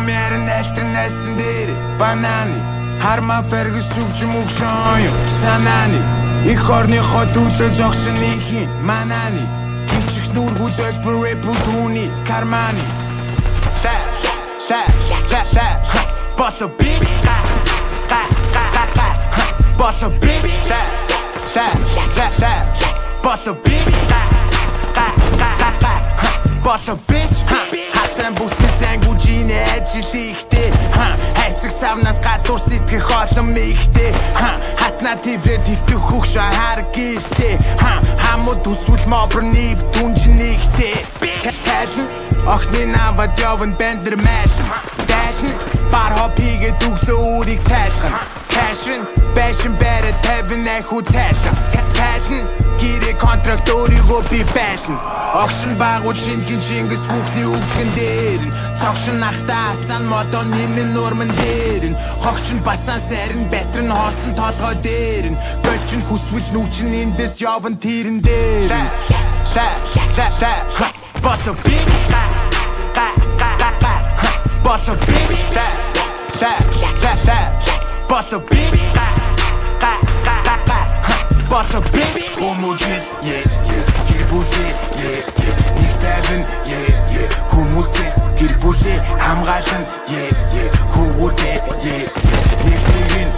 Харин альтернасан дээр бананы Харма фергс үгжмүг шоё санааны Их орныхоо дүүлээ зогсон нэхийн мананы Бичих нүргүү зөлбөр рэпүдүүний карманы Boss a bitch Boss a bitch Boss a bitch Boss a bitch Хасан бүтэн гүжинэ ажил ихтэй Хайрцаг савнаас гадуур сэтгэх олон ихтэй Хатна тврэ твтөх хөх шахар гэртэй Хамууд үсвэл мобр нийв дүнжин ихтэй Тайлн охны навад яван бэндлэр майлан Дайлн бар хопигээ дүглөө үрийг цайлган Кашин бэшин бэрэ тавин аху цайлган Цайлн гэрээ контракт өөрийгөө би байлна Огшин багууд шинхэн Чингис хүүхний үгзгэн дээр нь Цогшин ахтаасан модо нэмэн нурман дээр нь Хогчин бацаан сайрын бэтрэн хоосон толгой дээр нь Болчин хүсвэл нүүчин эндээс яван тэрэн дээр нь Boss a bitch Boss a bitch Boss a bitch Boss a bitch Homogene, гэр бүлээ, нэг тайван, хүмүүсээс гэр бүлээ хамгаална, хөвгүүдээ, нэг тэгэн,